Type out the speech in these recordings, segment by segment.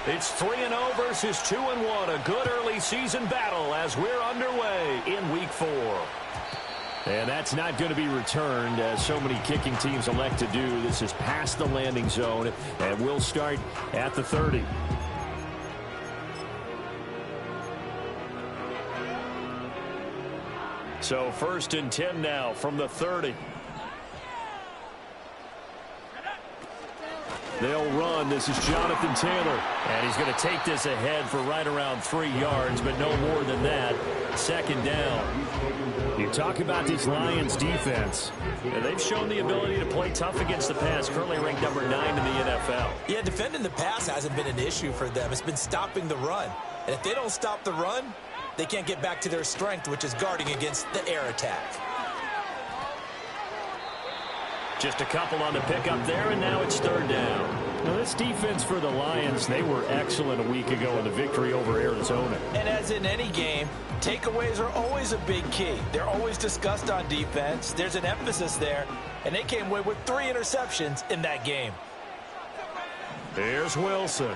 It's 3-0 versus 2-1. A good early season battle as we're underway in Week 4. And that's not going to be returned, as so many kicking teams elect to do. This is past the landing zone, and we'll start at the 30. So 1st and 10 now from the 30. They'll run. This is Jonathan Taylor. And he's going to take this ahead for right around 3 yards, but no more than that. 2nd down. You talk about this Lions defense. And they've shown the ability to play tough against the pass, currently ranked number 9 in the NFL. Yeah, defending the pass hasn't been an issue for them. It's been stopping the run. And if they don't stop the run, they can't get back to their strength, which is guarding against the air attack. Just a couple on the pickup there, and now it's 3rd down. Now, this defense for the Lions, they were excellent a week ago in the victory over Arizona. And as in any game, takeaways are always a big key. They're always discussed on defense. There's an emphasis there, and they came away with 3 interceptions in that game. Here's Wilson.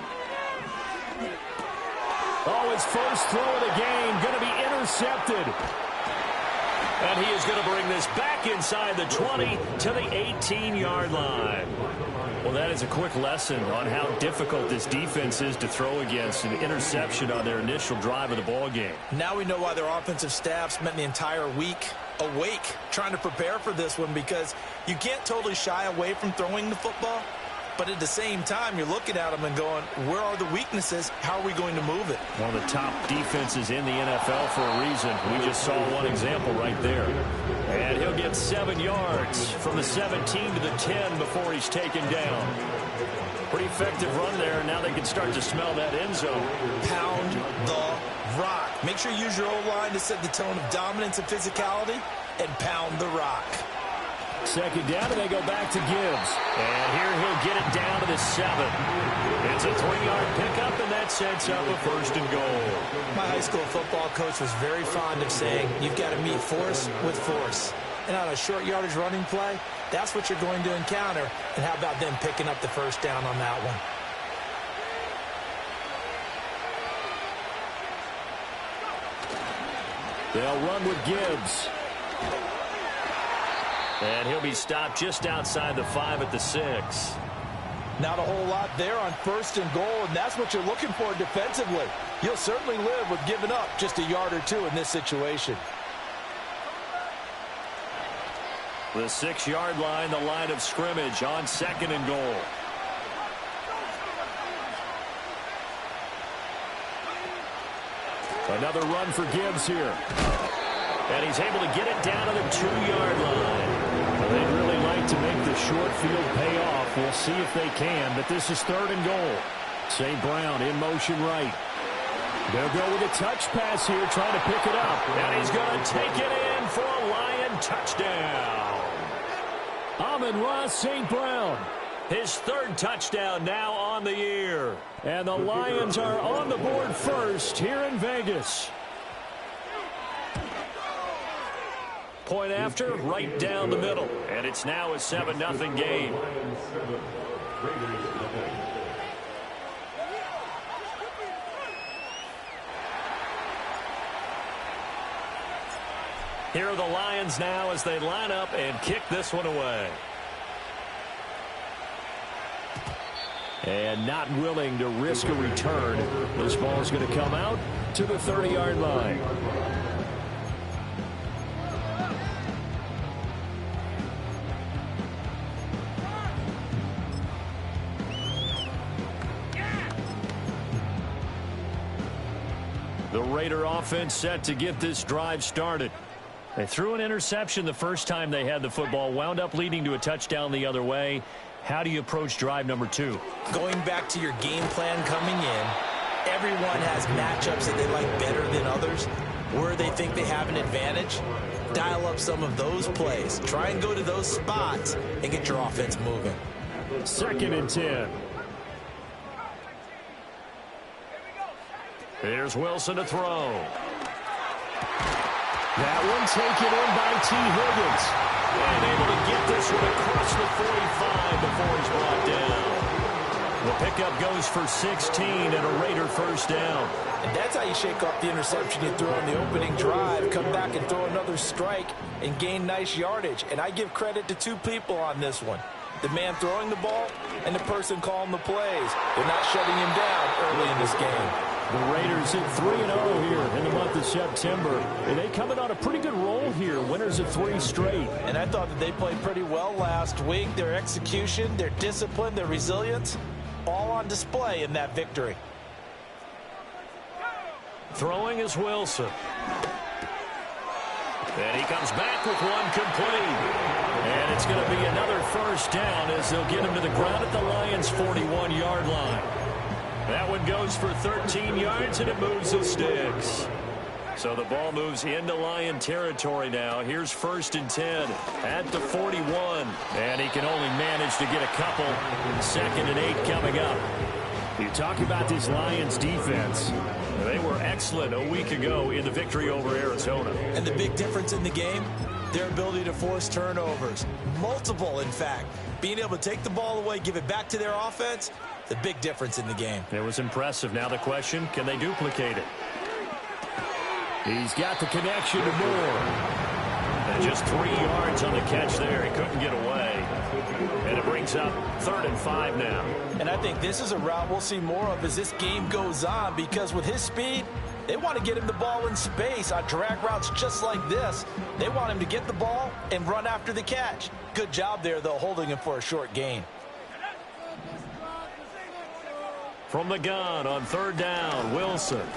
Oh, his first throw of the game going to be intercepted. And he is going to bring this back inside the 20 to the 18-yard line. Well, that is a quick lesson on how difficult this defense is to throw against. An interception on their initial drive of the ball game. Now we know why their offensive staff spent the entire week awake trying to prepare for this one, because you can't totally shy away from throwing the football. But at the same time, you're looking at them and going, where are the weaknesses? How are we going to move it? One of the top defenses in the NFL for a reason. We just saw one example right there. And he'll get 7 yards from the 17 to the 10 before he's taken down. Pretty effective run there. Now they can start to smell that end zone. Pound the rock. Make sure you use your O-line to set the tone of dominance and physicality, and pound the rock. 2nd down, and they go back to Gibbs. And here he'll get it down to the 7. It's a 3-yard pickup, and that sets up a 1st and goal. My high school football coach was very fond of saying, you've got to meet force with force. And on a short yardage running play, that's what you're going to encounter. And how about them picking up the 1st down on that one? They'll run with Gibbs. And he'll be stopped just outside the 5 at the 6. Not a whole lot there on 1st and goal, and that's what you're looking for defensively. You'll certainly live with giving up just a yard or 2 in this situation. The 6-yard line, the line of scrimmage on 2nd and goal. Another run for Gibbs here. And he's able to get it down to the 2-yard line. They'd really like to make the short field pay off. We'll see if they can, but this is 3rd and goal. St. Brown in motion right. They'll go with a touch pass here, trying to pick it up. And he's going to take it in for a Lion touchdown. Amon-Ra St. Brown. His 3rd touchdown now on the year. And the Lions are on the board first here in Vegas. Point after, right down the middle. And it's now a 7-0 game. Here are the Lions now as they line up and kick this one away. And not willing to risk a return. This ball is going to come out to the 30-yard line. The Raider offense set to get this drive started. They threw an interception the first time they had the football, wound up leading to a touchdown the other way. How do you approach drive number 2? Going back to your game plan coming in, everyone has matchups that they like better than others. Where they think they have an advantage, dial up some of those plays. Try and go to those spots and get your offense moving. 2nd and 10. Here's Wilson to throw. That one taken in by T. Higgins. And able to get this one across the 45 before he's brought down. The pickup goes for 16 and a Raider first down. And that's how you shake off the interception you threw on the opening drive, come back and throw another strike and gain nice yardage. And I give credit to two people on this one. The man throwing the ball and the person calling the plays. They're not shutting him down early in this game. The Raiders hit 3-0 here in the month of September. And they coming on a pretty good roll here, winners of 3 straight. And I thought that they played pretty well last week. Their execution, their discipline, their resilience, all on display in that victory. Throwing is Wilson. And he comes back with one complete. And it's going to be another first down as they'll get him to the ground at the Lions' 41-yard line. That one goes for 13 yards, and it moves the sticks. So the ball moves into Lion territory now. Here's 1st and 10 at the 41. And he can only manage to get a couple. 2nd and 8 coming up. You talk about this Lions defense. They were excellent a week ago in the victory over Arizona. And the big difference in the game, their ability to force turnovers. Multiple, in fact. Being able to take the ball away, give it back to their offense, the big difference in the game. It was impressive. Now the question, can they duplicate it? He's got the connection to Moore. And just 3 yards on the catch there. He couldn't get away. And it brings up 3rd and 5 now. And I think this is a route we'll see more of as this game goes on, because with his speed, they want to get him the ball in space on drag routes just like this. They want him to get the ball and run after the catch. Good job there, though, holding him for a short gain. From the gun on 3rd down, Wilson.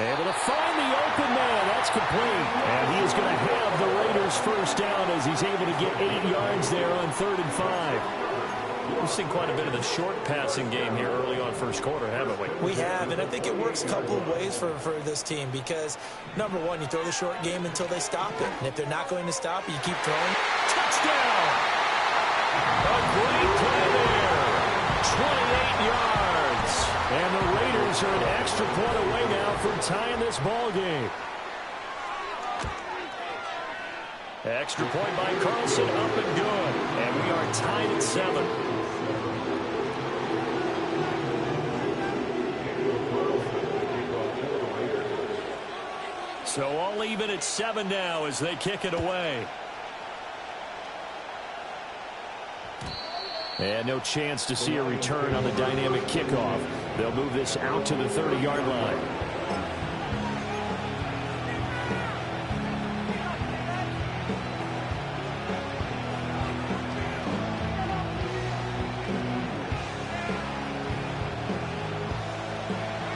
Able to find the open man. That's complete. And he is going to have the Raiders first down as he's able to get 8 yards there on 3rd and 5. We've seen quite a bit of the short passing game here early on first quarter, haven't we? We have, and I think it works a couple of ways for this team because, number one, you throw the short game until they stop it. And if they're not going to stop it, you keep throwing. Touchdown! A great play there. 28 yards. And the Raiders are an extra point away now from tying this ball game. Extra point by Carlson, up and good. And we are tied at 7. So all even at 7 now as they kick it away. And no chance to see a return on the dynamic kickoff. They'll move this out to the 30-yard line.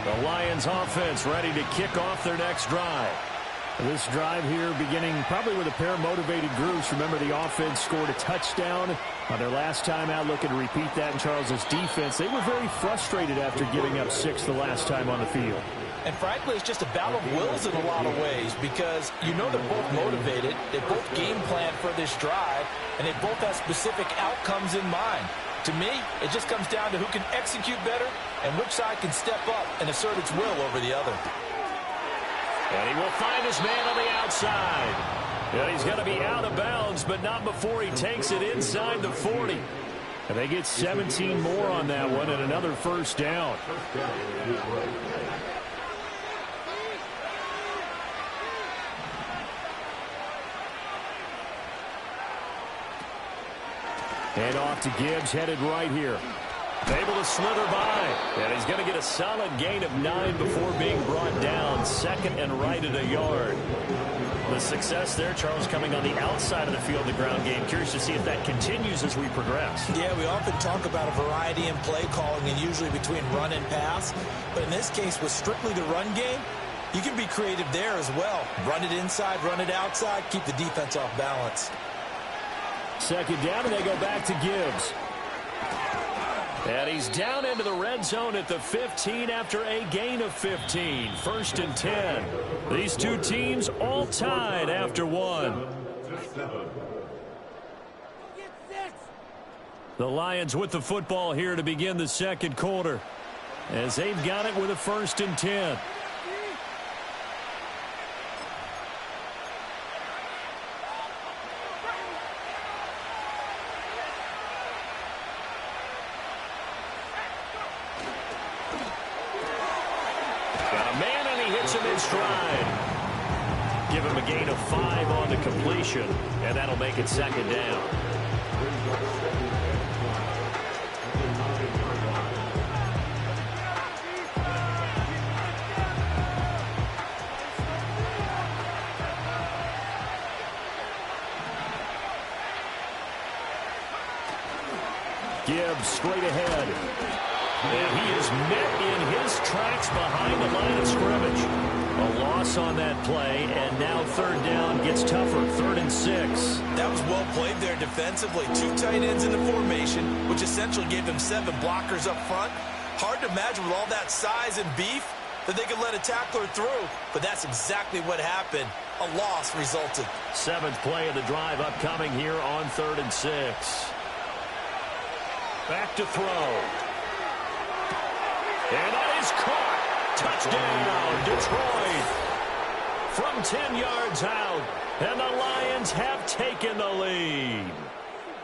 The Lions offense ready to kick off their next drive. This drive here beginning probably with a pair of motivated groups. Remember, the offense scored a touchdown on their last time out. Looking to repeat that in Charles's defense. They were very frustrated after giving up 6 the last time on the field. And frankly, it's just a battle of wills in a lot of ways because you know they're both motivated. They both game plan for this drive, and they both have specific outcomes in mind. To me, it just comes down to who can execute better and which side can step up and assert its will over the other. And he will find his man on the outside. And he's going to be out of bounds, but not before he takes it inside the 40. And they get 17 more on that one and another first down. And off to Gibbs, headed right here. Able to slither by. And he's going to get a solid gain of 9 before being brought down. 2nd and right at a yard. The success there, Charles, coming on the outside of the field, the ground game. Curious to see if that continues as we progress. Yeah, we often talk about a variety in play calling and usually between run and pass. But in this case, with strictly the run game, you can be creative there as well. Run it inside, run it outside, keep the defense off balance. 2nd down, and they go back to Gibbs. And he's down into the red zone at the 15 after a gain of 15. 1st and 10. These two teams all tied after 1. The Lions with the football here to begin the second quarter, as they've got it with a 1st and 10. gets him in stride. Give him a gain of 5 on the completion, and that'll make it second down. Gibbs straight ahead. And he is met in his tracks behind the line of scrimmage. A loss on that play, and now third down gets tougher. 3rd and 6. That was well played there defensively. 2 tight ends in the formation, which essentially gave them 7 blockers up front. Hard to imagine with all that size and beef that they could let a tackler through, but that's exactly what happened. A loss resulted. 7th play of the drive upcoming here on 3rd and 6. Back to throw. And that is caught. Touchdown, Detroit. From 10 yards out, and the Lions have taken the lead.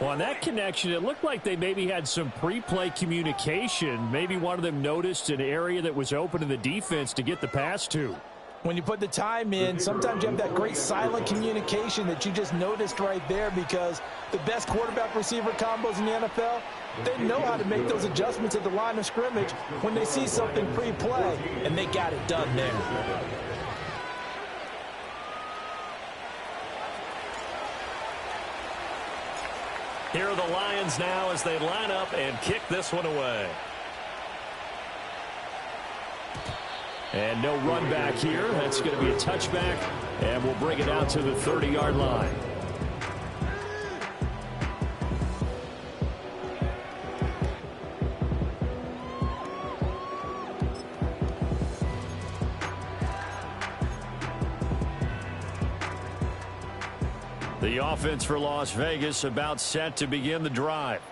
Well, on that connection, it looked like they maybe had some pre-play communication. Maybe one of them noticed an area that was open to the defense to get the pass to. When you put the time in, sometimes you have that great silent communication that you just noticed right there, because the best quarterback-receiver combos in the NFL, they know how to make those adjustments at the line of scrimmage when they see something pre-play, and they got it done there. Here are the Lions now as they line up and kick this one away. And no run back here. That's going to be a touchback, and we'll bring it out to the 30-yard line. The offense for Las Vegas about set to begin the drive.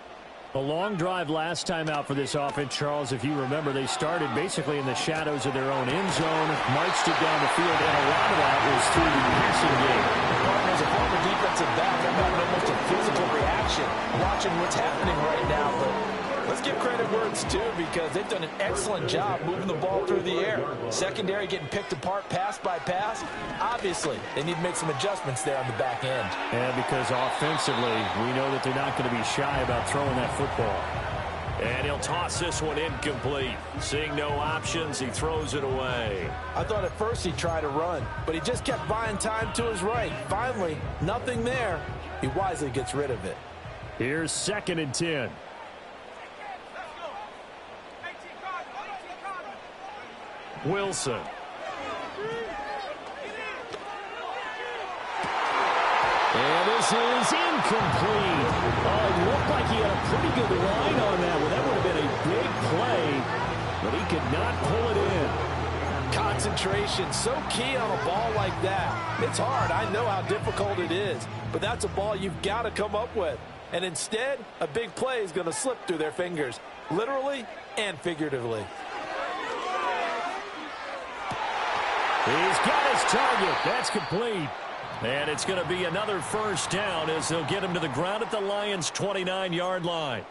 A long drive last time out for this offense, Charles. If you remember, they started basically in the shadows of their own end zone, marched it down the field, and a lot of that was through the passing game. As a former defensive back, I'm having almost a physical reaction watching what's happening right now. But let's give credit where it's due, because they've done an excellent job moving the ball through the air. Secondary getting picked apart pass by pass. Obviously, they need to make some adjustments there on the back end. Yeah, because offensively, we know that they're not going to be shy about throwing that football. And he'll toss this one incomplete. Seeing no options, he throws it away. I thought at first he tried to run, but he just kept buying time to his right. Finally, nothing there. He wisely gets rid of it. Here's 2nd and 10. Wilson. And this is incomplete. Oh, it looked like he had a pretty good line on that one. That would have been a big play, but he could not pull it in. Concentration, so key on a ball like that. It's hard. I know how difficult it is, but that's a ball you've got to come up with. And instead, a big play is going to slip through their fingers, literally and figuratively. He's got his target. That's complete. And it's going to be another first down as they'll get him to the ground at the Lions' 29-yard line.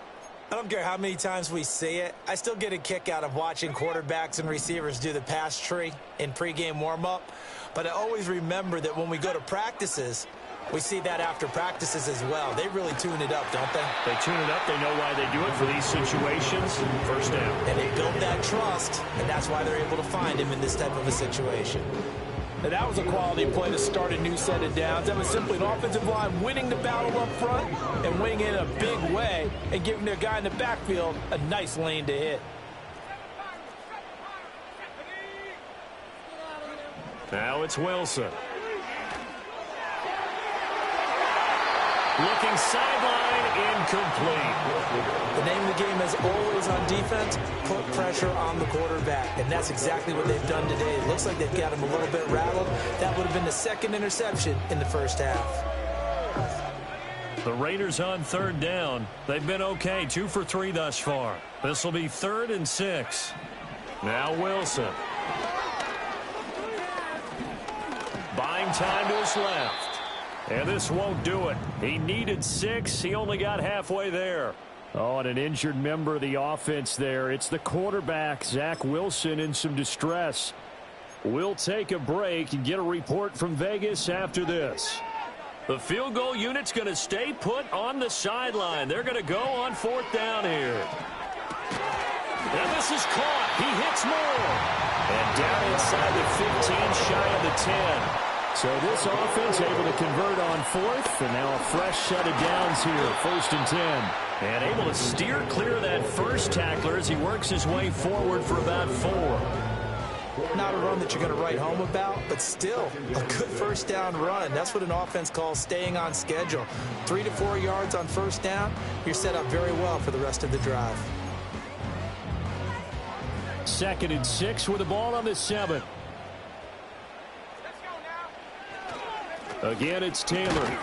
I don't care how many times we say it, I still get a kick out of watching quarterbacks and receivers do the pass tree in pregame warm-up. But I always remember that when we go to practices, we see that after practices as well. They really tune it up, don't they? They tune it up. They know why they do it for these situations. First down. And they build that trust, and that's why they're able to find him in this type of a situation. And that was a quality play to start a new set of downs. That was simply an offensive line winning the battle up front and winning in a big way and giving their guy in the backfield a nice lane to hit. Now it's Wilson. Looking sideline, incomplete. The name of the game is always on defense, put pressure on the quarterback. And that's exactly what they've done today. It looks like they've got him a little bit rattled. That would have been the 2nd interception in the first half. The Raiders on 3rd down. They've been okay, 2 for 3 thus far. This will be 3rd and 6. Now Wilson. Buying time to his left. And this won't do it. He needed 6. He only got halfway there. Oh, and an injured member of the offense there. It's the quarterback, Zach Wilson, in some distress. We'll take a break and get a report from Vegas after this. The field goal unit's going to stay put on the sideline. They're going to go on 4th down here. And this is caught. He hits more. And down inside the 15, shy of the 10. So this offense able to convert on 4th, and now a fresh set of downs here, 1st and 10. And able to steer clear of that first tackler as he works his way forward for about 4. Not a run that you're going to write home about, but still a good first down run. That's what an offense calls staying on schedule. 3 to 4 yards on first down, you're set up very well for the rest of the drive. 2nd and 6 with the ball on the 7. Again, it's Taylor.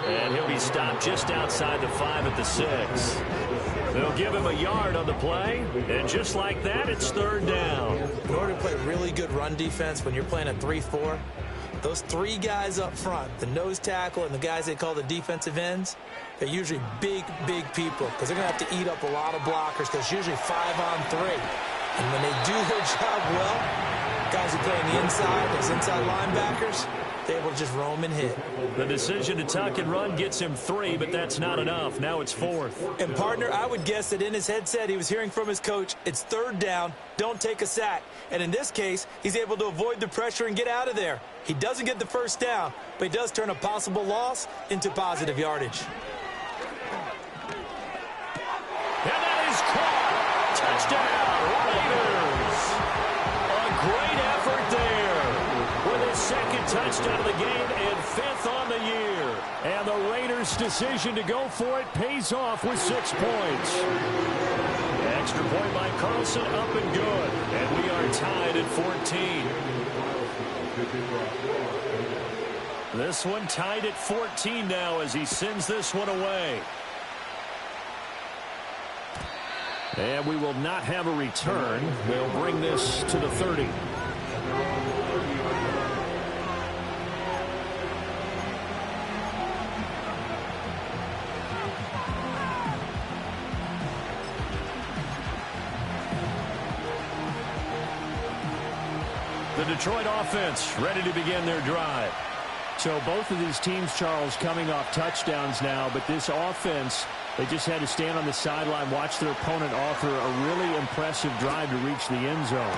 And he'll be stopped just outside the 5 at the 6. They'll give him a yard on the play, and just like that, it's 3rd down. In order to play really good run defense when you're playing a 3-4, those 3 guys up front, the nose tackle and the guys they call the defensive ends, they're usually big, big people because they're going to have to eat up a lot of blockers because it's usually 5 on 3. And when they do their job well, guys who play on the inside, those inside linebackers, they're able to just roam and hit. The decision to tuck and run gets him 3, but that's not enough. Now it's 4th. And, partner, I would guess that in his headset he was hearing from his coach, it's 3rd down, don't take a sack. And in this case, he's able to avoid the pressure and get out of there. He doesn't get the first down, but he does turn a possible loss into positive yardage. And that is caught. Touchdown, Raiders. A great effort there. With his 2nd touchdown of the game and 5th on the year. And the Raiders' decision to go for it pays off with 6 points. Extra point by Carlson, up and good. And we are tied at 14. This one tied at 14 now as he sends this one away. And we will not have a return. They'll bring this to the 30. The Detroit offense ready to begin their drive. So both of these teams, Charles, coming off touchdowns now, but this offense, they just had to stand on the sideline, watch their opponent offer a really impressive drive to reach the end zone.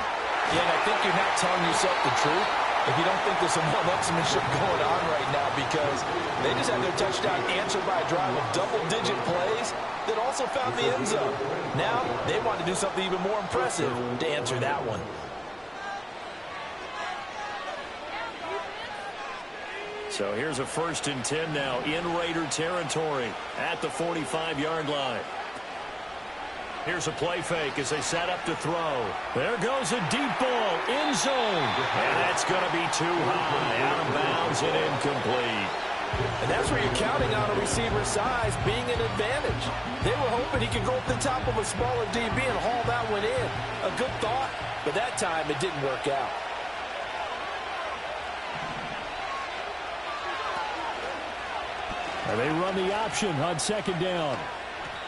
Yeah, and I think you're not telling yourself the truth if you don't think there's some one-upsmanship going on right now, because they just had their touchdown answered by a drive of double-digit plays that also found the end zone. Now they want to do something even more impressive to answer that one. So here's a 1st and 10 now in Raider territory at the 45-yard line. Here's a play fake as they set up to throw. There goes a deep ball, end zone. And that's going to be too high, out of bounds and incomplete. And that's where you're counting on a receiver's size being an advantage. They were hoping he could go up the top of a smaller DB and haul that one in. A good thought, but that time it didn't work out. And they run the option on 2nd down.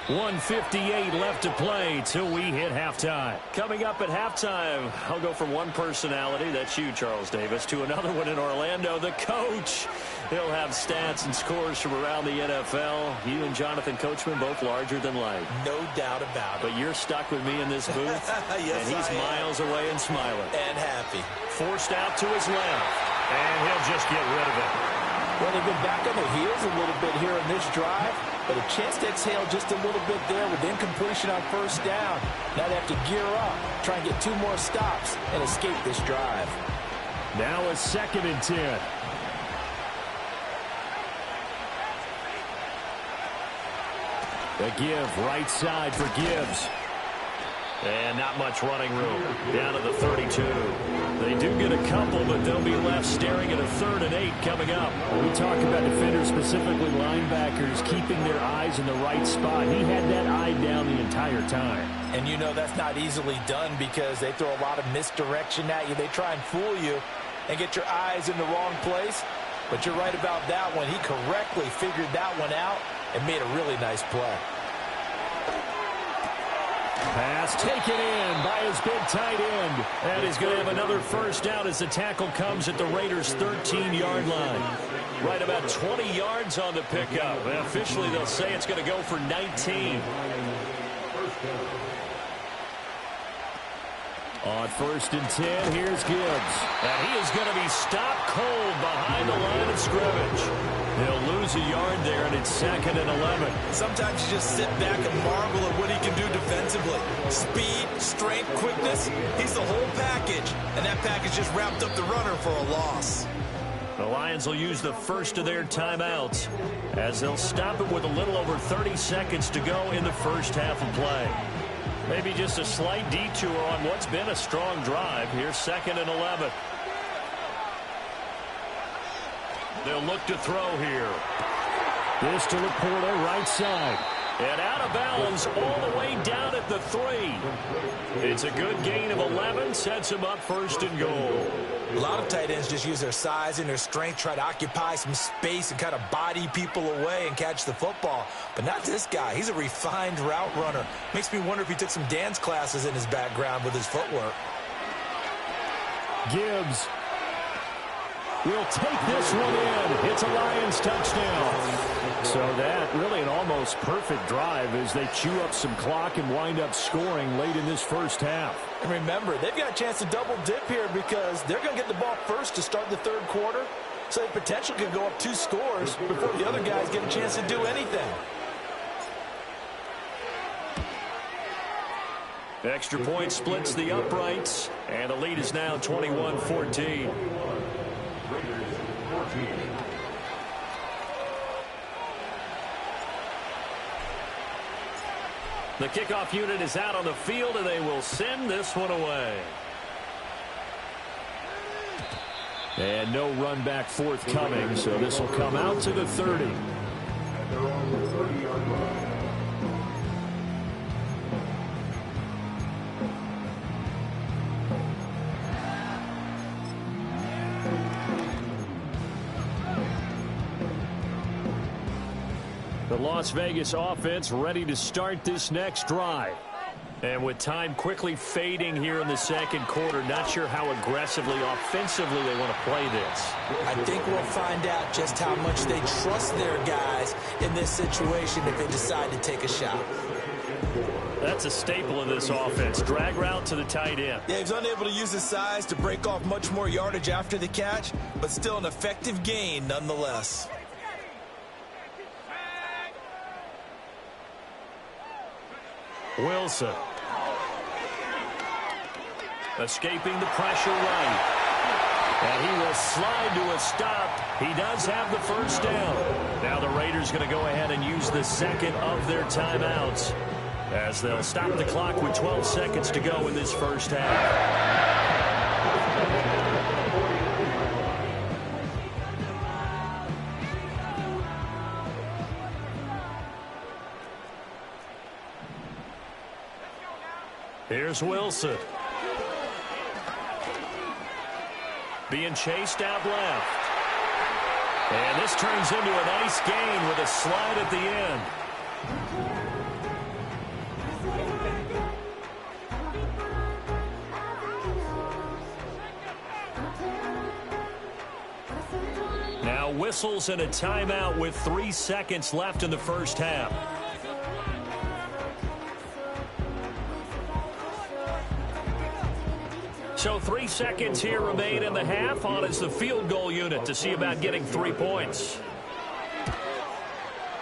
1:58 left to play till we hit halftime. Coming up at halftime, I'll go from one personality, that's you, Charles Davis, to another one in Orlando, the coach. He'll have stats and scores from around the NFL. You and Jonathan Coachman both larger than life. No doubt about it. But you're stuck with me in this booth, yes, and he's miles away and smiling. And happy. Forced out to his left, and he'll just get rid of it. Well, they've been back on their heels a little bit here in this drive, but a chance to exhale just a little bit there with incompletion on first down. Now they have to gear up, try and get 2 more stops, and escape this drive. Now a 2nd and 10. The give, right side for Gibbs. And not much running room. Down to the 32. They do get a couple, but they'll be left staring at a 3rd and 8 coming up. We talk about defenders, specifically linebackers, keeping their eyes in the right spot. He had that eye down the entire time. And you know that's not easily done because they throw a lot of misdirection at you. They try and fool you and get your eyes in the wrong place. But you're right about that one. He correctly figured that one out and made a really nice play. Pass taken in by his big tight end. And he's going to have another first down as the tackle comes at the Raiders' 13-yard line. Right about 20 yards on the pickup. And officially, they'll say it's going to go for 19. On 1st and 10, here's Gibbs. And he is going to be stopped cold behind the line of scrimmage. He'll lose a yard there, and it's 2nd and 11. Sometimes you just sit back and marvel at what he can do defensively. Speed, strength, quickness, he's the whole package. And that package just wrapped up the runner for a loss. The Lions will use the first of their timeouts as they'll stop it with a little over 30 seconds to go in the first half of play. Maybe just a slight detour on what's been a strong drive. Here's 2nd and 11. They'll look to throw here. This to Laporta, right side. And out of bounds all the way down at the 3. It's a good gain of 11. Sets him up 1st and goal. A lot of tight ends just use their size and their strength, try to occupy some space and kind of body people away and catch the football. But not this guy. He's a refined route runner. Makes me wonder if he took some dance classes in his background with his footwork. Gibbs will take this one in. It's a Lions touchdown. So that really an almost perfect drive as they chew up some clock and wind up scoring late in this first half. And remember, they've got a chance to double dip here because they're going to get the ball first to start the 3rd quarter. So they potentially could go up 2 scores before the other guys get a chance to do anything. Extra point splits the uprights, and the lead is now 21-14. The kickoff unit is out on the field, and they will send this one away. And no run back forthcoming, so this will come out to the 30. The Las Vegas offense ready to start this next drive. And with time quickly fading here in the 2nd quarter, not sure how aggressively, offensively they want to play this. I think we'll find out just how much they trust their guys in this situation if they decide to take a shot. That's a staple of this offense. Drag route to the tight end. Yeah, he's unable to use his size to break off much more yardage after the catch, but still an effective gain nonetheless. Wilson. Escaping the pressure right. And he will slide to a stop. He does have the first down. Now the Raiders going to go ahead and use the 2nd of their timeouts as they'll stop the clock with 12 seconds to go in this first half. Here's Wilson. Being chased out left. And this turns into a nice gain with a slide at the end. Now whistles and a timeout with 3 seconds left in the first half. So 3 seconds here remain in the half. On is the field goal unit to see about getting 3 points.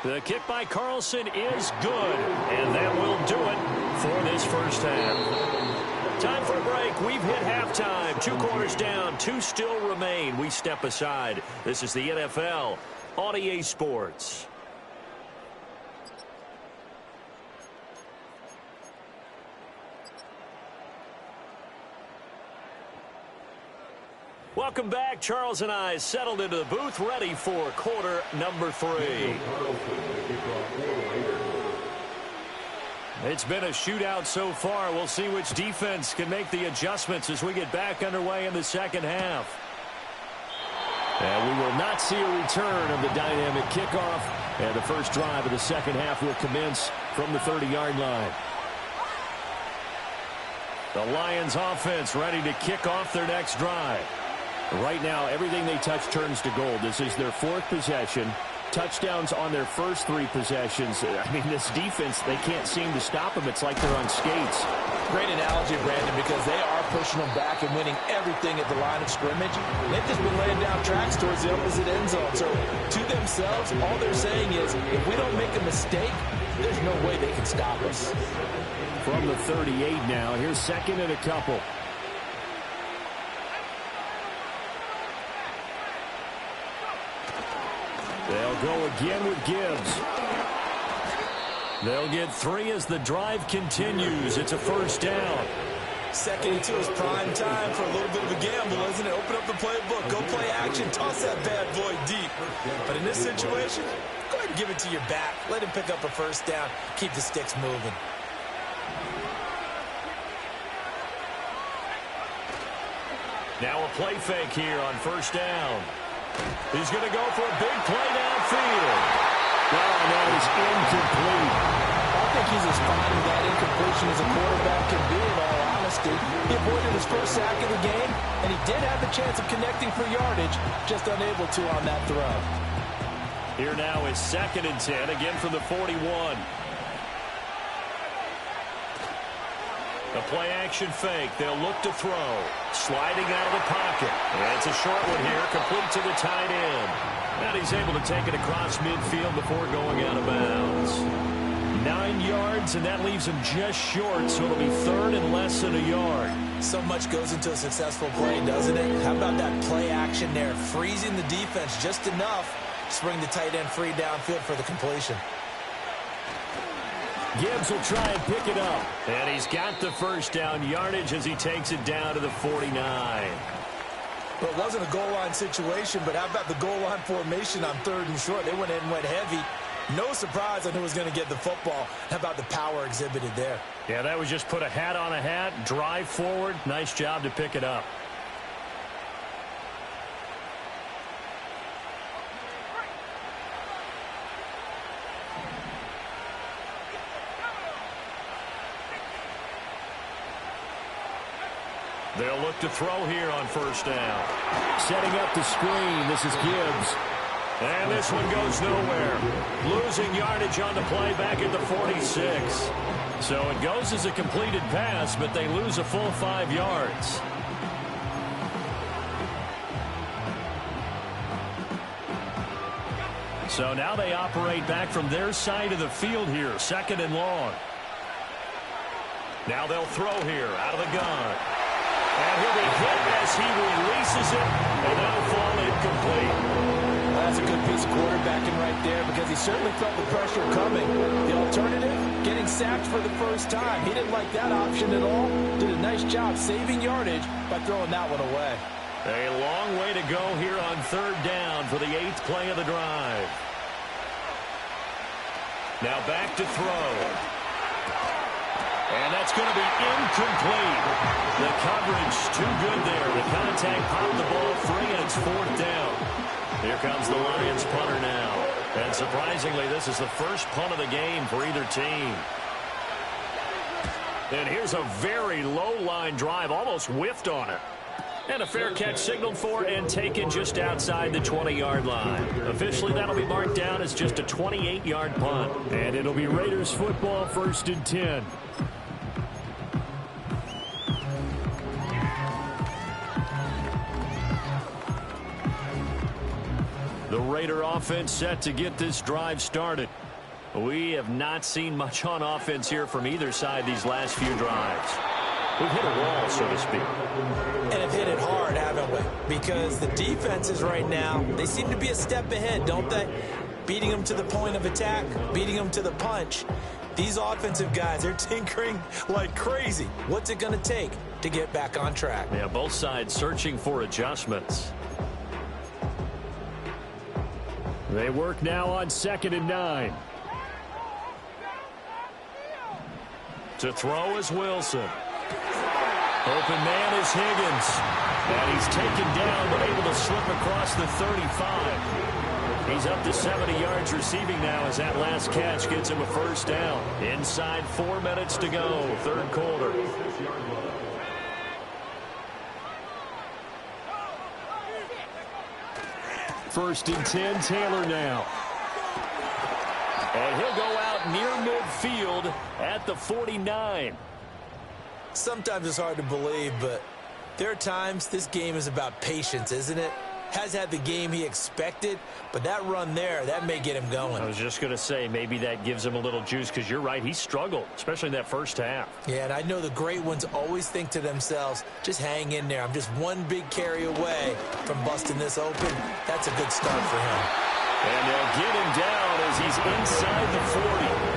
The kick by Carlson is good, and that will do it for this first half. Time for a break. We've hit halftime. 2 quarters down, 2 still remain. We step aside. This is the NFL on EA Sports. Welcome back. Charles and I settled into the booth, ready for quarter number 3. It's been a shootout so far. We'll see which defense can make the adjustments as we get back underway in the second half. And we will not see a return of the dynamic kickoff. And the first drive of the second half will commence from the 30-yard line. The Lions offense ready to kick off their next drive. Right now, everything they touch turns to gold. This is their 4th possession. Touchdowns on their first 3 possessions. I mean, this defense, they can't seem to stop them. It's like they're on skates. Great analogy, Brandon, because they are pushing them back and winning everything at the line of scrimmage. They've just been laying down tracks towards the opposite end zone. So to themselves, all they're saying is, if we don't make a mistake, there's no way they can stop us. From the 38 now, here's 2nd and a couple. They'll go again with Gibbs. They'll get 3 as the drive continues. It's a first down. 2nd and 2 is prime time for a little bit of a gamble, isn't it? Open up the playbook, go play action, toss that bad boy deep. But in this situation, go ahead and give it to your back. Let him pick up a first down. Keep the sticks moving. Now a play fake here on first down. He's going to go for a big play downfield. Oh, that is incomplete. I think he's as fine with that incompletion as a quarterback can be, in all honesty. He avoided his first sack of the game, and he did have the chance of connecting for yardage, just unable to on that throw. Here now is 2nd and 10, again from the 41. A play-action fake. They'll look to throw. Sliding out of the pocket. And it's a short one here, complete to the tight end. And he's able to take it across midfield before going out of bounds. 9 yards, and that leaves him just short, so it'll be 3rd and less than a yard. So much goes into a successful play, doesn't it? How about that play action there? Freezing the defense just enough to bring the tight end free downfield for the completion. Gibbs will try and pick it up. And he's got the first down yardage as he takes it down to the 49. Well, it wasn't a goal line situation, but how about the goal line formation on 3rd and short? They went in and went heavy. No surprise on who was going to get the football. How about the power exhibited there? Yeah, that was just put a hat on a hat, drive forward. Nice job to pick it up. They'll look to throw here on first down. Setting up the screen. This is Gibbs. And this one goes nowhere. Losing yardage on the play back at the 46. So it goes as a completed pass, but they lose a full 5 yards. So now they operate back from their side of the field here. 2nd and long. Now they'll throw here out of the gun. And he'll be hit as he releases it, and that'll fall incomplete. That's a good piece of quarterbacking right there, because he certainly felt the pressure coming. The alternative, getting sacked for the first time. He didn't like that option at all. Did a nice job saving yardage by throwing that one away. A long way to go here on 3rd down for the 8th play of the drive. Now back to throw. And that's going to be incomplete. The coverage too good there. The contact popped the ball free, and it's 4th down. Here comes the Lions punter now. And surprisingly, this is the first punt of the game for either team. And here's a very low-line drive, almost whiffed on it. And a fair catch signaled for and taken just outside the 20-yard line. Officially, that'll be marked down as just a 28-yard punt. And it'll be Raiders football, 1st and 10. The Raider offense set to get this drive started. We have not seen much on offense here from either side these last few drives. We've hit a wall, so to speak. And have hit it hard, haven't we? Because the defenses right now, they seem to be a step ahead, don't they? Beating them to the point of attack, beating them to the punch. These offensive guys, they're tinkering like crazy. What's it going to take to get back on track? Yeah, both sides searching for adjustments. They work now on 2nd and 9. To throw is Wilson. Open man is Higgins. And he's taken down, but able to slip across the 35. He's up to 70 yards receiving now as that last catch gets him a first down. Inside 4 minutes to go, 3rd quarter. 1st and 10. Taylor now. And he'll go out near midfield at the 49. Sometimes it's hard to believe, but there are times this game is about patience, isn't it? Has had the game he expected, but that run there, that may get him going. I was just going to say, maybe that gives him a little juice, because you're right, he struggled, especially in that first half. Yeah, and I know the great ones always think to themselves, just hang in there. I'm just one big carry away from busting this open. That's a good start for him. And they'll get him down as he's inside the 40.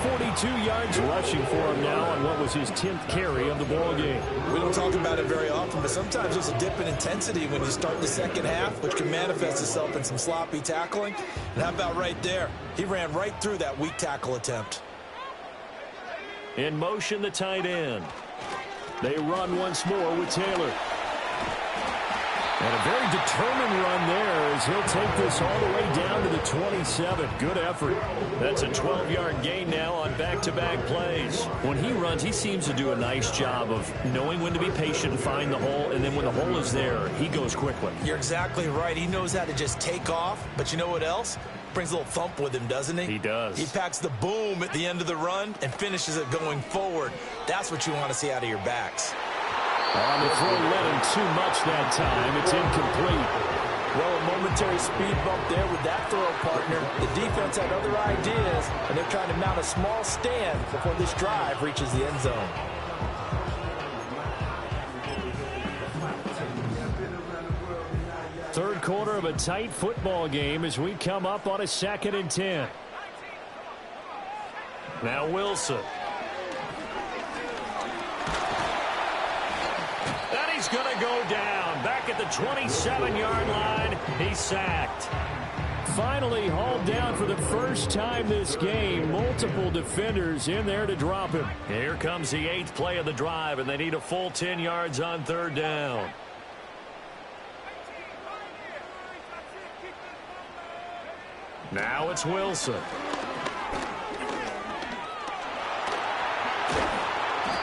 42 yards rushing for him now on what was his 10th carry of the ball game. We don't talk about it very often, but sometimes there's a dip in intensity when you start the second half, which can manifest itself in some sloppy tackling. And how about right there? He ran right through that weak tackle attempt. In motion, the tight end. They run once more with Taylor. And a very determined run there as he'll take this all the way down to the 27. Good effort. That's a 12-yard gain now on back-to-back plays. When he runs, he seems to do a nice job of knowing when to be patient and find the hole, and then when the hole is there, he goes quickly. You're exactly right. He knows how to just take off, but you know what else? Brings a little thump with him, doesn't he? He does. He packs the boom at the end of the run and finishes it going forward. That's what you want to see out of your backs. On the throw, led him too much that time. It's incomplete. Well, a momentary speed bump there with that throw, partner. The defense had other ideas, and they're trying to mount a small stand before this drive reaches the end zone. Third quarter of a tight football game as we come up on a 2nd and 10. Now Wilson. He's going to go down. Back at the 27-yard line, he's sacked. Finally hauled down for the first time this game. Multiple defenders in there to drop him. Here comes the 8th play of the drive, and they need a full 10 yards on 3rd down. Now it's Wilson.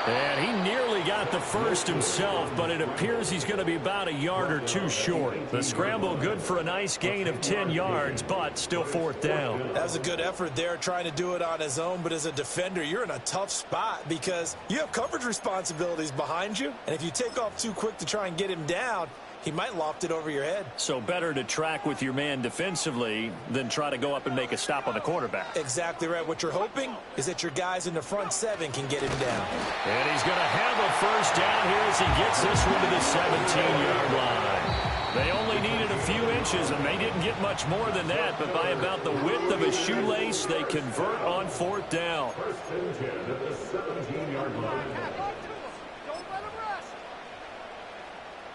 And he nearly got the first himself, but it appears he's going to be about a yard or two short. The scramble good for a nice gain of 10 yards, but still 4th down. That was a good effort there, trying to do it on his own, but as a defender, you're in a tough spot because you have coverage responsibilities behind you, and if you take off too quick to try and get him down, he might loft it over your head. So better to track with your man defensively than try to go up and make a stop on the quarterback. Exactly right. What you're hoping is that your guys in the front 7 can get him down. And he's going to have a first down here as he gets this one to the 17-yard line. They only needed a few inches, and they didn't get much more than that, but by about the width of a shoelace, they convert on 4th down.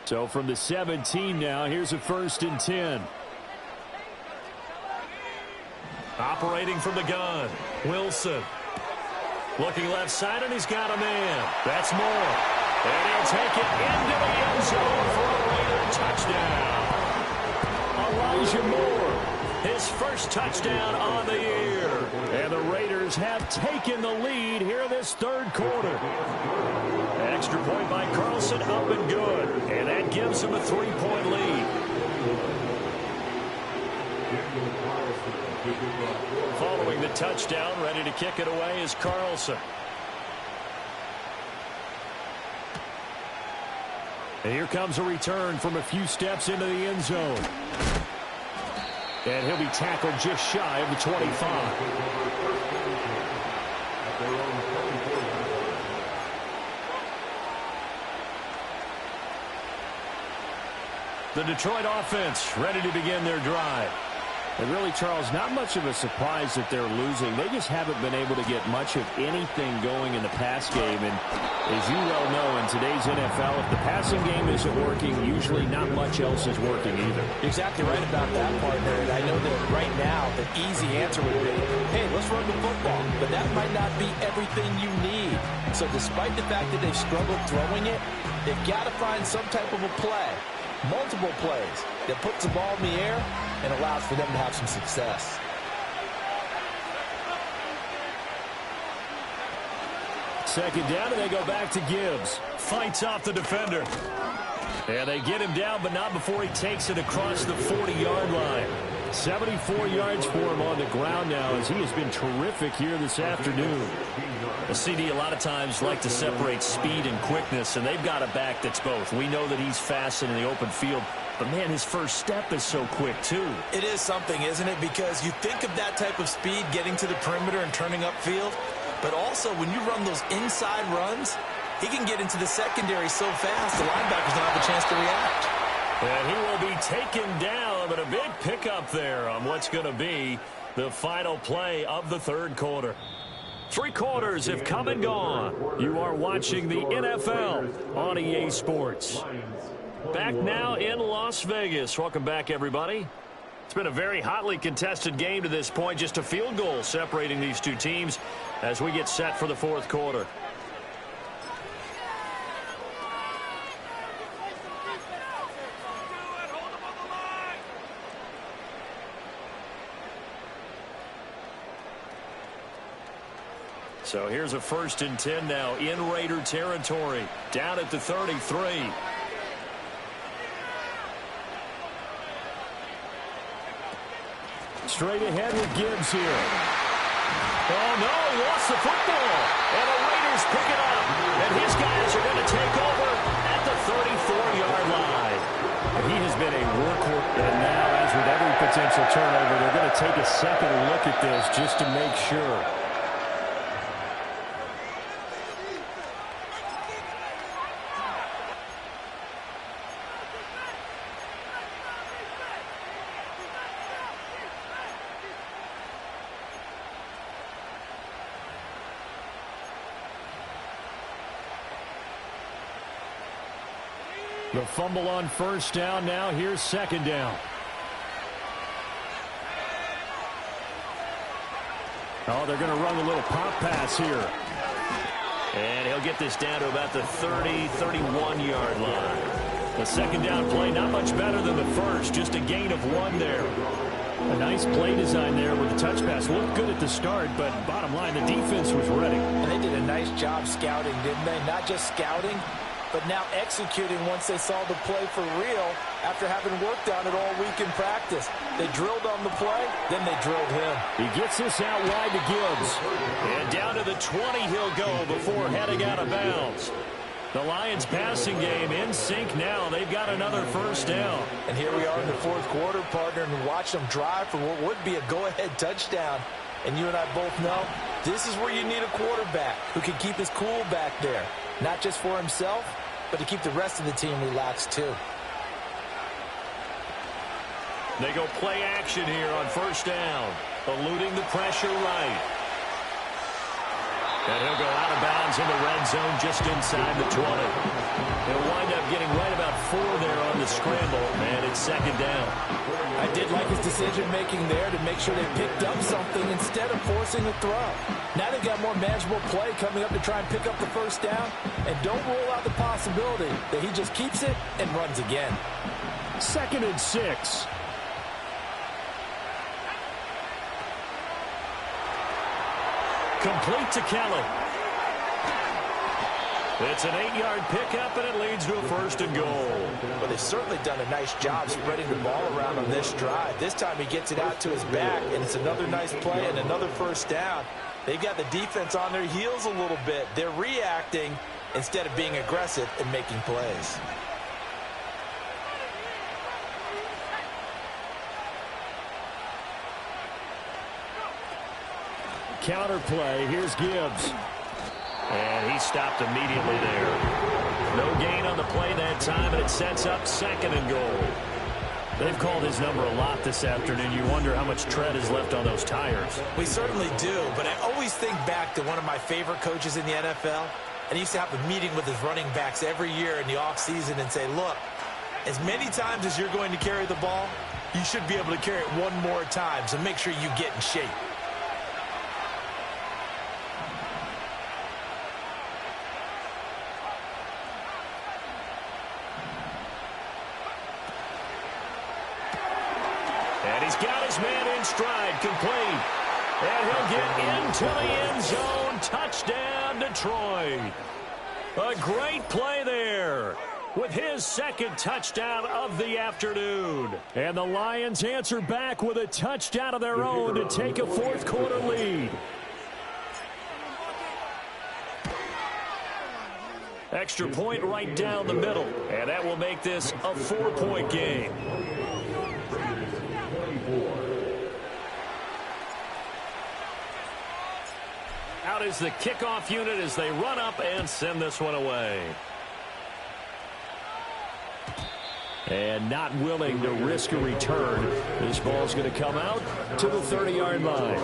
So from the 17 now, here's a 1st and 10. Operating from the gun, Wilson. Looking left side, and he's got a man. That's Moore. And he'll take it into the end zone for a Raider touchdown. Elijah Moore, his first touchdown on the year. And the Raiders have taken the lead here this 3rd quarter. Extra point by Carlson, up and good. And that gives him a 3-point lead. Following the touchdown, ready to kick it away is Carlson. And here comes a return from a few steps into the end zone. And he'll be tackled just shy of the 25. The Detroit offense ready to begin their drive. And really, Charles, not much of a surprise that they're losing. They just haven't been able to get much of anything going in the pass game. And as you well know, in today's NFL, if the passing game isn't working, usually not much else is working either. Exactly right about that, partner. And I know that right now the easy answer would be, hey, let's run the football. But that might not be everything you need. So despite the fact that they've struggled throwing it, they've got to find some type of a play, multiple plays, that puts the ball in the air and allows for them to have some success. Second down, and they go back to Gibbs. Fights off the defender. And they get him down, but not before he takes it across the 40-yard line. 74 yards for him on the ground now as he has been terrific here this afternoon. The CD a lot of times like to separate speed and quickness, and they've got a back that's both. We know that he's fast in the open field, but, man, his first step is so quick, too. It is something, isn't it? Because you think of that type of speed getting to the perimeter and turning upfield, but also when you run those inside runs, he can get into the secondary so fast, the linebackers don't have a chance to react. And he will be taken down, but a big pickup there on what's going to be the final play of the third quarter. 3 quarters have come and gone. You are watching the NFL on EA Sports. Back now in Las Vegas. Welcome back, everybody. It's been a very hotly contested game to this point. Just a field goal separating these two teams as we get set for the fourth quarter. So here's a 1st and 10 now in Raider territory. Down at the 33. Straight ahead with Gibbs here. Oh, no, he lost the football. And the Raiders pick it up. And his guys are going to take over at the 34-yard line. He has been a workhorse. And now, as with every potential turnover, they're going to take a second look at this just to make sure. The fumble on 1st down. Now here's 2nd down. Oh, they're going to run a little pop pass here. And he'll get this down to about the 30, 31-yard line. The 2nd down play, not much better than the first. Just a gain of 1 there. A nice play design there with the touch pass. Looked good at the start, but bottom line, the defense was ready. And they did a nice job scouting, didn't they? Not just scouting, but now executing once they saw the play for real after having worked on it all week in practice. They drilled on the play, then they drilled him. He gets this out wide to Gibbs. And down to the 20 he'll go before heading out of bounds. The Lions passing game in sync now. They've got another 1st down. And here we are in the fourth quarter, partner, and watch them drive for what would be a go-ahead touchdown. And you and I both know this is where you need a quarterback who can keep his cool back there. Not just for himself, but to keep the rest of the team relaxed too. They go play action here on 1st down. Eluding the pressure right. And he'll go out of bounds in the red zone just inside the 20. He'll wind up getting right about 4 there on the scramble, and it's 2nd down. I did like his decision-making there to make sure they picked up something instead of forcing a throw. Now they've got more manageable play coming up to try and pick up the 1st down, and don't rule out the possibility that he just keeps it and runs again. 2nd and 6. Complete to Kelly. It's an 8-yard pickup, and it leads to a 1st and goal. Well, they've certainly done a nice job spreading the ball around on this drive. This time he gets it out to his back, and it's another nice play and another 1st down. They've got the defense on their heels a little bit. They're reacting instead of being aggressive and making plays. Counter play. Here's Gibbs. And he stopped immediately there. No gain on the play that time, and it sets up 2nd and goal. They've called his number a lot this afternoon. You wonder how much tread is left on those tires. We certainly do, but I always think back to one of my favorite coaches in the NFL, and he used to have a meeting with his running backs every year in the offseason and say, look, as many times as you're going to carry the ball, you should be able to carry it 1 more time, so make sure you get in shape. And he's got his man in stride, complete. And he'll get into the end zone. Touchdown, Detroit. A great play there. with his second touchdown of the afternoon. And the Lions answer back with a touchdown of their own to take a fourth-quarter lead. Extra point right down the middle, and that will make this a 4-point game. Out is the kickoff unit as they run up and send this one away. And not willing to risk a return. This ball's going to come out to the 30-yard line.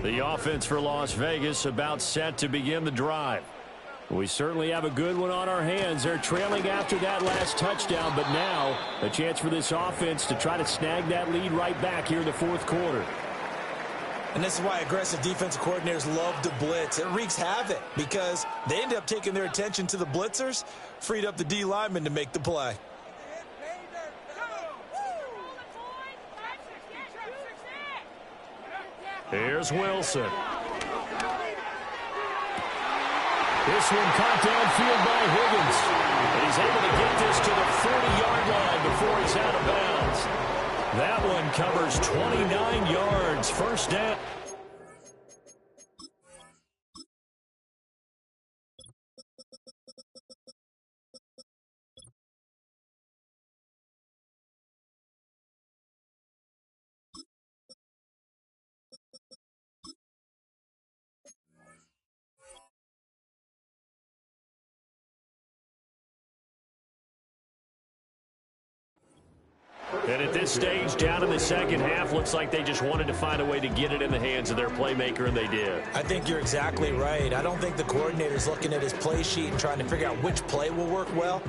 The offense for Las Vegas about set to begin the drive. We certainly have a good one on our hands. They're trailing after that last touchdown, but now a chance for this offense to try to snag that lead right back here in the fourth quarter. And this is why aggressive defensive coordinators love to blitz. It wreaks havoc because they end up taking their attention to the blitzers, freed up the D lineman to make the play. Here's Wilson. This one caught downfield by Higgins. And he's able to get this to the 40-yard line before he's out of bounds. That one covers 29 yards. First down. And at this stage, down in the second half, looks like they just wanted to find a way to get it in the hands of their playmaker, and they did. I think you're exactly right. I don't think the coordinator's looking at his play sheet and trying to figure out which play will work well.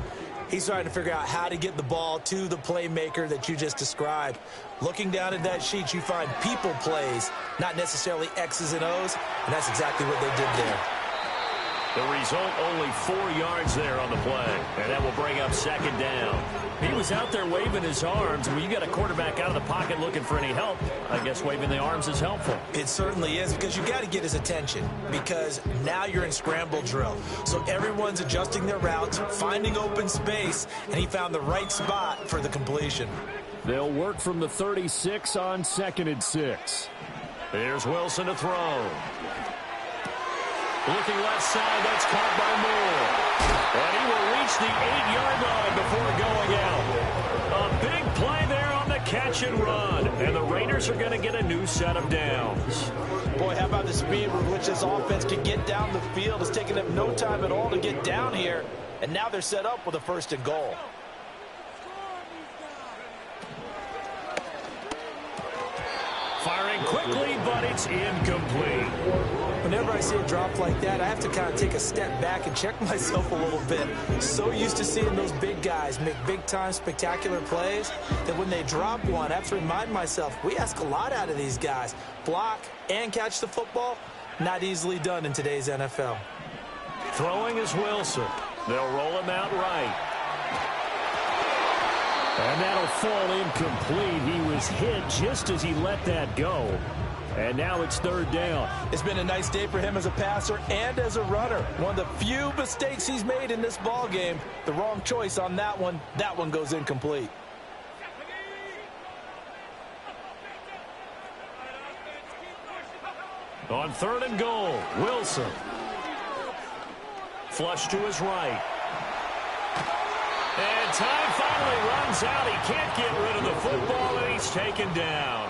He's trying to figure out how to get the ball to the playmaker that you just described. Looking down at that sheet, you find people plays, not necessarily X's and O's, and that's exactly what they did there. The result, only 4 yards there on the play, and that will bring up second down. He was out there waving his arms. When you got a quarterback out of the pocket looking for any help, I guess waving the arms is helpful. It certainly is, because you got to get his attention, because now you're in scramble drill. So everyone's adjusting their routes, finding open space, and he found the right spot for the completion. They'll work from the 36 on 2nd and 6. Here's Wilson to throw. Looking left side, that's caught by Moore. And he will reach the 8-yard line before going out. A big play there on the catch and run. And the Raiders are going to get a new set of downs. Boy, how about the speed with which this offense can get down the field? It's taken them no time at all to get down here. And now they're set up with a 1st and goal. Firing quickly, but it's incomplete. Whenever I see a drop like that, I have to kind of take a step back and check myself a little bit. So used to seeing those big guys make big-time spectacular plays that when they drop one, I have to remind myself, we ask a lot out of these guys. Block and catch the football, not easily done in today's NFL. Throwing is Wilson. They'll roll him out right. And that'll fall incomplete. He was hit just as he let that go. And now it's 3rd down. It's been a nice day for him as a passer and as a runner. One of the few mistakes he's made in this ball game. The wrong choice on that one. That one goes incomplete. On 3rd and goal, Wilson. Flush to his right. And time finally runs out. He can't get rid of the football, and he's taken down.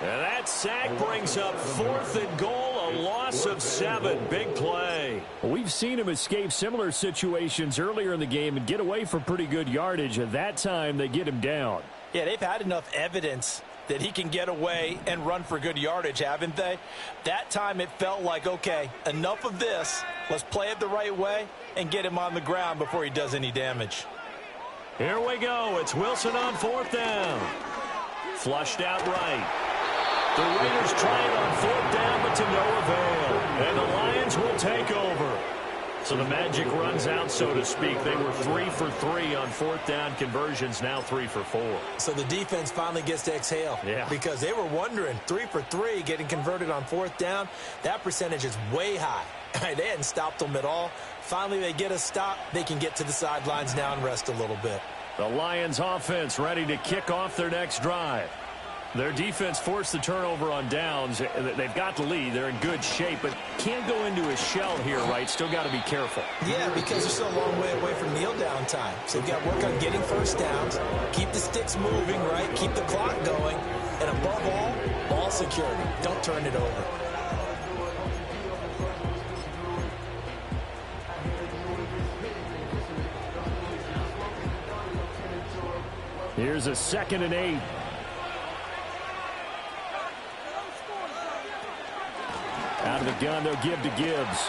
And that sack brings up 4th and goal, a loss of 7. Big play. We've seen him escape similar situations earlier in the game and get away for pretty good yardage. At that time, they get him down. Yeah, they've had enough evidence that he can get away and run for good yardage, haven't they? That time it felt like, okay, enough of this. Let's play it the right way and get him on the ground before he does any damage. Here we go. It's Wilson on 4th down. Flushed out right. The Raiders try it on 4th down, but to no avail. And the Lions will take over. So the magic runs out, so to speak. They were 3 for 3 on fourth down conversions, now 3 for 4. So the defense finally gets to exhale. Yeah. Because they were wondering, 3 for 3 getting converted on fourth down. That percentage is way high. They hadn't stopped them at all. Finally, they get a stop. They can get to the sidelines now and rest a little bit. The Lions offense ready to kick off their next drive. Their defense forced the turnover on downs. They've got the lead. They're in good shape, but can't go into a shell here, right? Still got to be careful. Yeah, because they're still a long way away from kneel down time. So you've got to work on getting first downs, keep the sticks moving, right? Keep the clock going, and above all, ball security. Don't turn it over. Here's a 2nd and 8. Out of the gun, they'll give to Gibbs.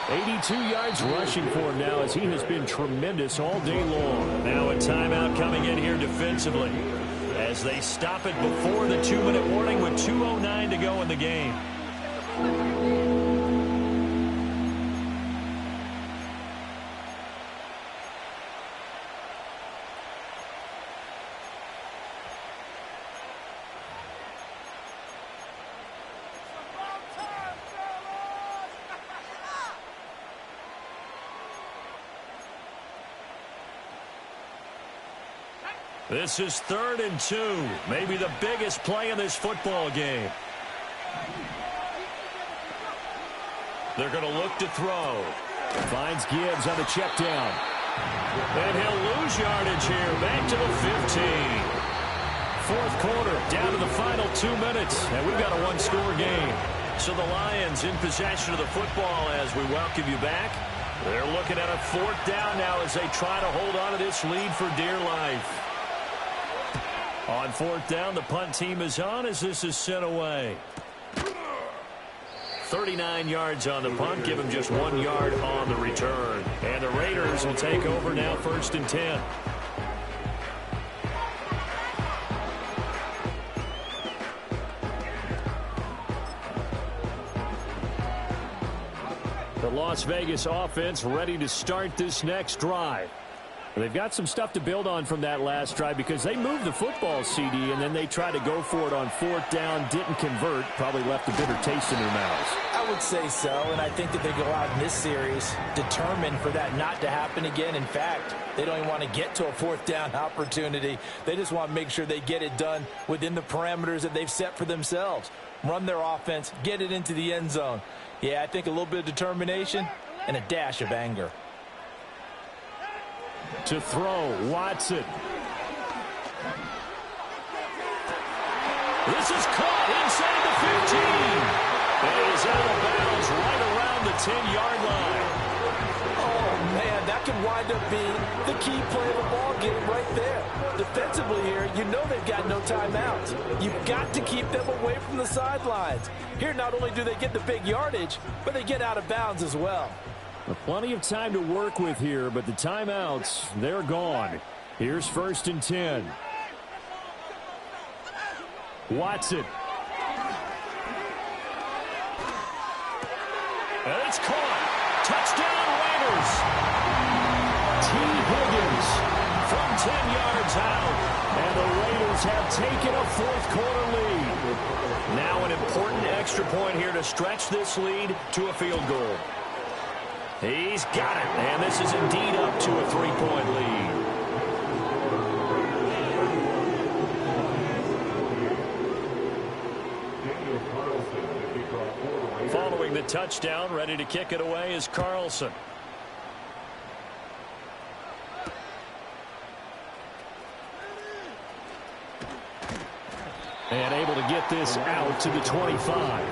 82 yards rushing for him now as he has been tremendous all day long. Now a timeout coming in here defensively as they stop it before the 2-minute warning with 2:09 to go in the game. This is 3rd and 2. Maybe the biggest play in this football game. They're going to look to throw. Finds Gibbs on the check down. And he'll lose yardage here. Back to the 15. Fourth quarter, down to the final 2 minutes. And we've got a one-score game. So the Lions in possession of the football as we welcome you back. They're looking at a 4th down now as they try to hold on to this lead for dear life. On 4th down, the punt team is on as this is sent away. 39 yards on the punt, give him just 1 yard on the return. And the Raiders will take over now 1st and 10. The Las Vegas offense ready to start this next drive. They've got some stuff to build on from that last drive because they moved the football, CD, and then they tried to go for it on 4th down, didn't convert, probably left a bitter taste in their mouths. I would say so, and I think that they go out in this series determined for that not to happen again. In fact, they don't even want to get to a 4th down opportunity. They just want to make sure they get it done within the parameters that they've set for themselves. Run their offense, get it into the end zone. Yeah, I think a little bit of determination and a dash of anger. To throw, Watson. This is caught inside the 15. And it is out of bounds right around the 10-yard line. Oh, man, that could wind up being the key play of the ball game right there. Defensively here, you know they've got no timeouts. You've got to keep them away from the sidelines. Here, not only do they get the big yardage, but they get out of bounds as well. Plenty of time to work with here, but the timeouts, they're gone. Here's 1st and 10. Watson. And it's caught. Touchdown Raiders. T. Higgins from 10 yards out. And the Raiders have taken a 4th quarter lead. Now an important extra point here to stretch this lead to a field goal. He's got it, and this is indeed up to a 3-point lead. Following the touchdown, ready to kick it away is Carlson. And able to get this out to the 25.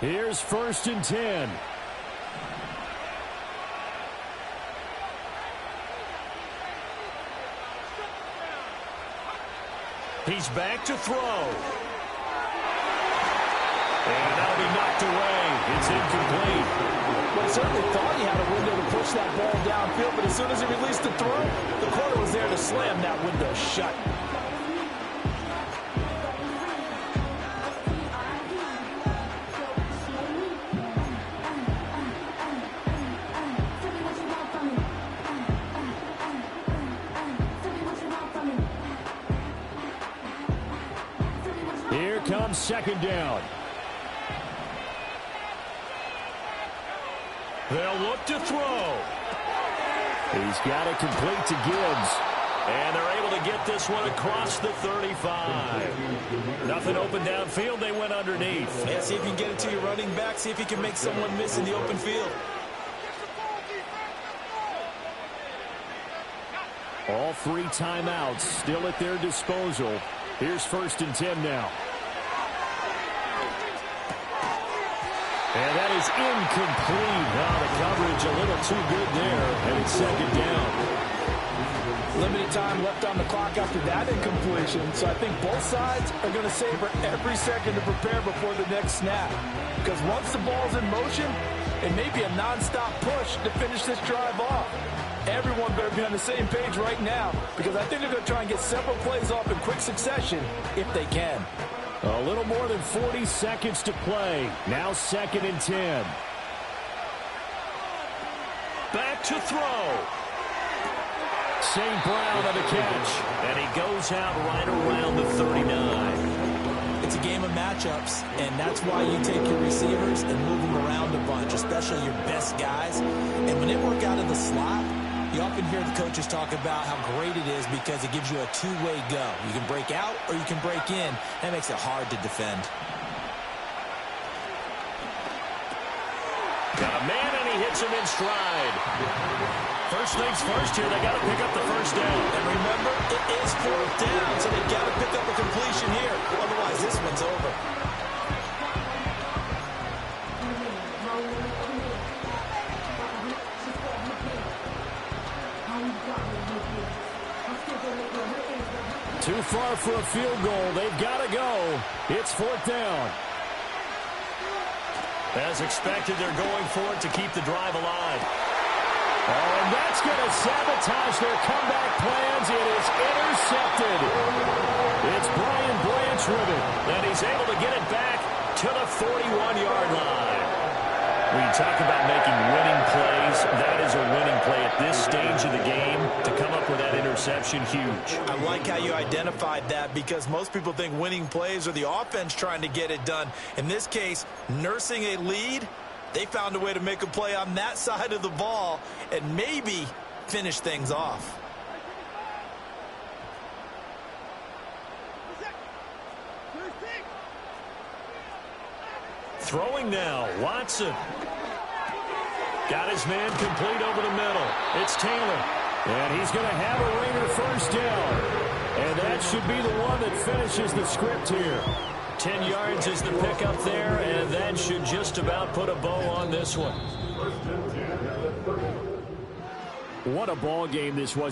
Here's 1st and 10. He's back to throw. And that'll be knocked away. It's incomplete. Well, he certainly thought he had a window to push that ball downfield, but as soon as he released the throw, the corner was there to slam that window shut. Here comes second down. They'll look to throw. He's got it complete to Gibbs. And they're able to get this one across the 35. Nothing open downfield. They went underneath. Yeah, see if you can get it to your running back. See if you can make someone miss in the open field. All 3 timeouts still at their disposal. Here's 1st and 10 now. And that is incomplete. Oh, the coverage a little too good there. And it's second down. Limited time left on the clock after that incompletion. So I think both sides are going to savor every second to prepare before the next snap. Because once the ball's in motion, it may be a nonstop push to finish this drive off. Everyone better be on the same page right now, because I think they're going to try and get several plays off in quick succession if they can. A little more than 40 seconds to play. Now 2nd and 10. Back to throw. St. Brown on the catch. And he goes out right around the 39. It's a game of matchups, and that's why you take your receivers and move them around a bunch, especially your best guys. And when they work out of the slot, you often hear the coaches talk about how great it is because it gives you a two-way go. You can break out or you can break in. That makes it hard to defend. Got a man, and he hits him in stride. First things first here, they got to pick up the first down. And remember, it is 4th down, so they got to pick up a completion here. Otherwise, this one's over. Too far for a field goal. They've got to go. It's 4th down. As expected, they're going for it to keep the drive alive. Oh, and that's going to sabotage their comeback plans. It is intercepted. It's Brian Branch with it, and he's able to get it back to the 41-yard line. When you talk about making winning plays, that is a winning play at this stage of the game. To come up with that interception, huge. I like how you identified that, because most people think winning plays are the offense trying to get it done. In this case, nursing a lead, they found a way to make a play on that side of the ball and maybe finish things off. Throwing now, Watson. Got his man complete over the middle. It's Taylor. And he's going to have a ringer first down. And that should be the one that finishes the script here. 10 yards is the pickup there, and that should just about put a bow on this one. What a ball game this was.